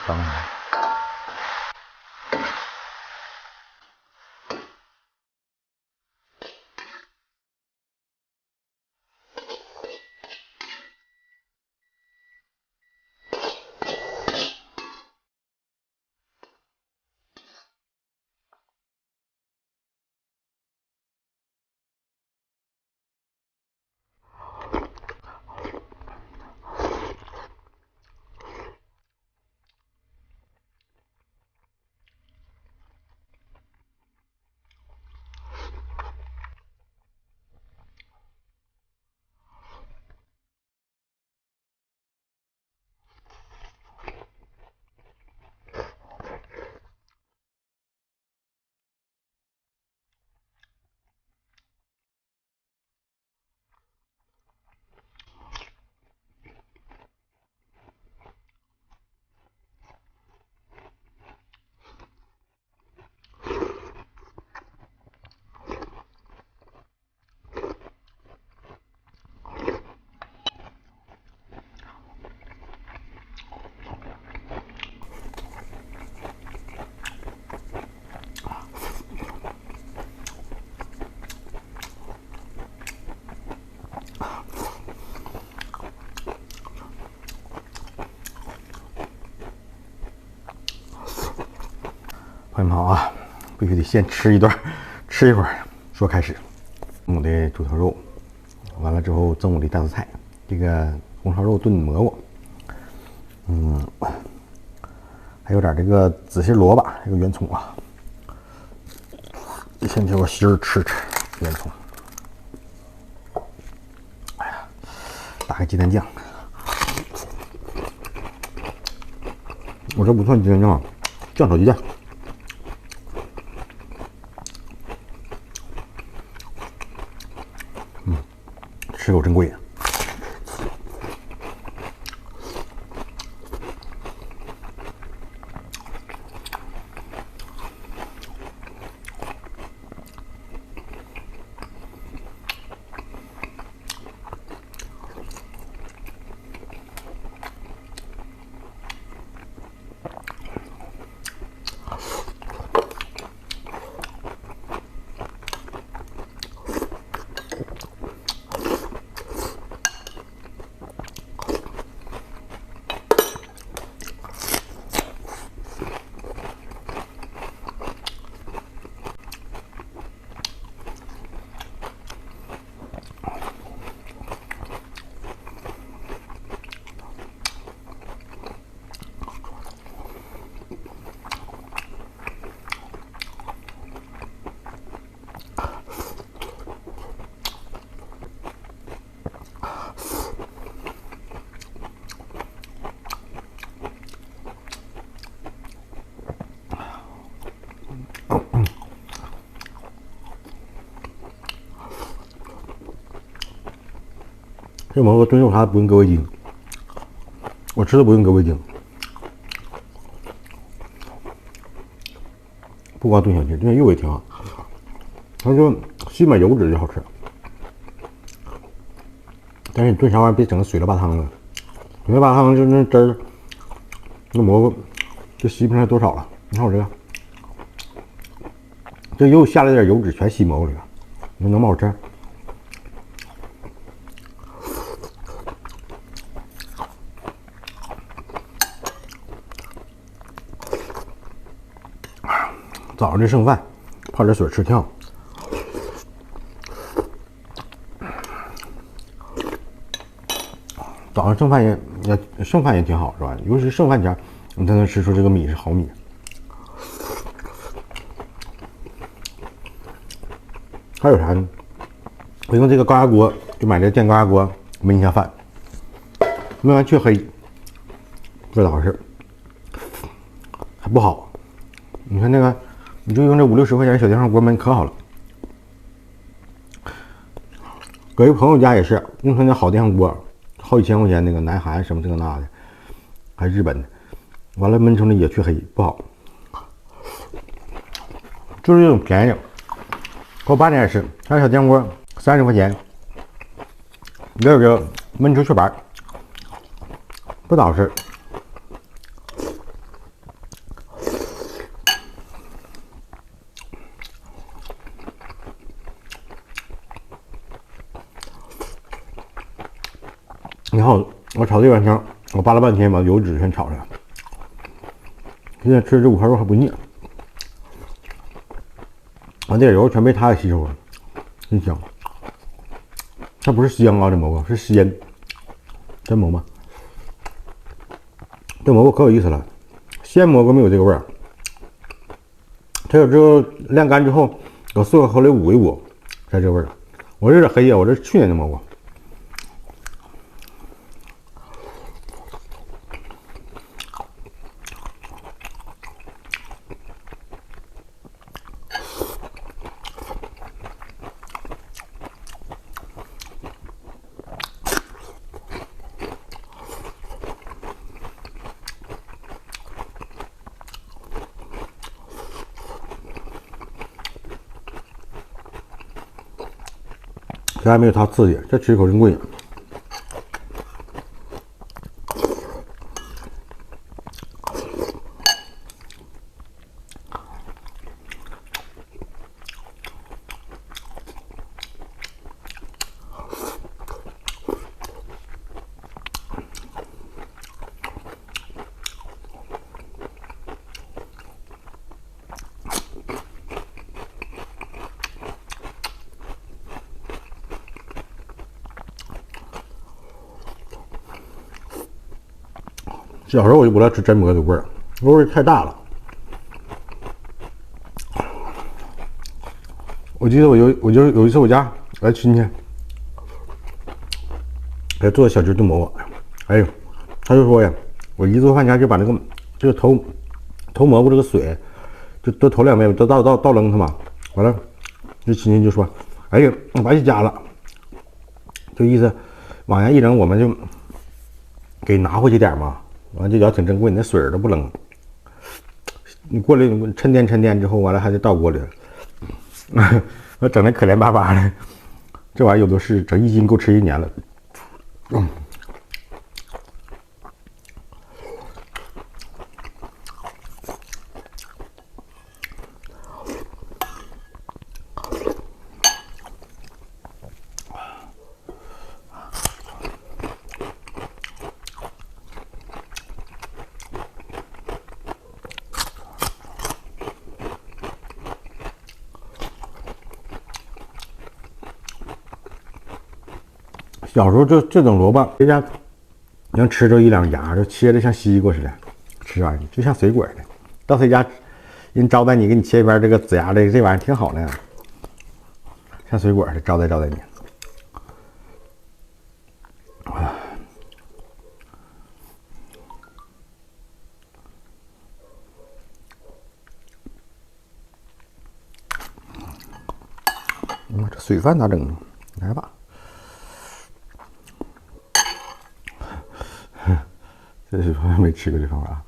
当然。朋友们好啊，必须得先吃一段，吃一会儿说开始。中午的猪头肉，完了之后中午的大蔬菜，这个红烧肉炖蘑菇，还有点这个紫心萝卜，这个圆葱啊。先叫我媳妇吃吃圆葱。哎呀，打个鸡蛋酱，我这不算鸡蛋酱啊，酱炒鸡蛋。吃口真贵啊！这蘑菇炖肉啥不用搁味精，我吃的不用搁味精，不光炖小鸡，炖肉也挺好。他说吸满油脂就好吃，但是你炖啥玩意儿别整个水了吧汤的，水了吧汤就那汁儿，那蘑菇就吸不上多少了。你看我这个，这又下来点油脂，全吸蘑菇里了，你说能不好吃？早上这剩饭，泡点水吃挺好。早上剩饭也挺好，是吧？尤其是剩饭前，你才能吃出这个米是好米。还有啥呢？我用这个高压锅，就买这电高压锅焖一下饭，焖完却黑，不知道咋回事，还不好。你看那个，你就用这50-60块钱小电饭锅焖可好了。搁一朋友家也是用他那好电饭锅，好几千块钱那个南韩什么这个那的，还日本的，完了焖出来也黢黑，不好。就是这种便宜。我爸那也是，他小电饭锅30块钱，也有个焖出黢白，不咋回事。然后我炒这碗汤，我扒拉半天把油脂全炒出来。现在吃这5块肉还不腻，完这点油全被它给吸收了，真香。它不是香啊，这蘑菇是鲜，真蘑菇。这蘑菇可有意思了，鲜蘑菇没有这个味儿，它有之后晾干之后，我碎后来捂一捂，才这味儿。我这是黑呀，我这是去年的蘑菇。这还没有它刺激，这吃一口真过瘾。小时候我就不爱吃真蘑菇的味儿，味儿太大了。我记得我有一次我家来亲戚，给做小鸡炖蘑菇，哎呦，他就说呀，我一做饭前就把这个头蘑菇这个水，就都头2杯都倒扔它嘛，完了，这亲戚就说，哎呀，把你加了，就意思往下一扔，我们就给拿回去点嘛。完这脚挺珍贵，你那水都不扔，你过来沉淀之后，完了还得倒锅里，我整的可怜巴巴的，这玩意儿有的是，整1斤够吃1年了。小时候这种萝卜，人家能吃着1、2芽，就切的像西瓜似的，吃完就像水果似的。到谁家人招待你，给你切一边这个紫芽的，这玩意儿挺好的，像水果似的招待你。这水饭咋整？来吧。这是没吃过这方法。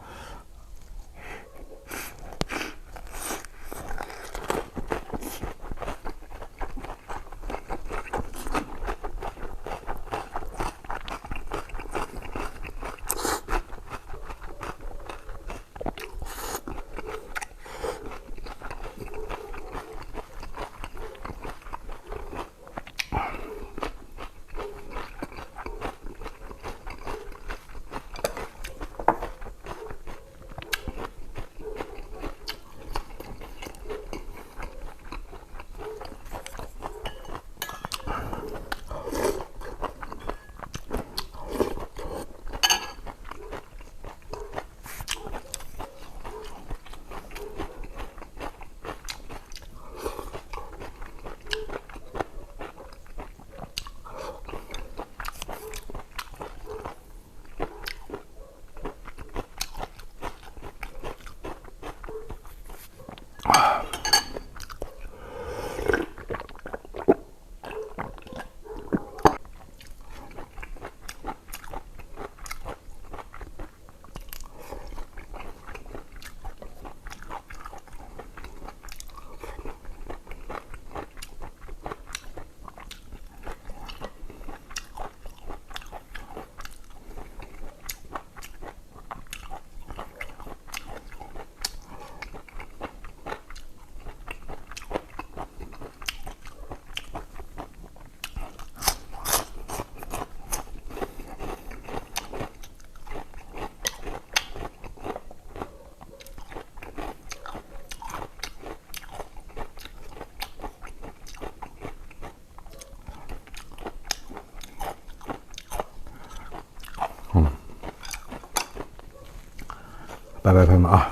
拜拜，朋友们啊！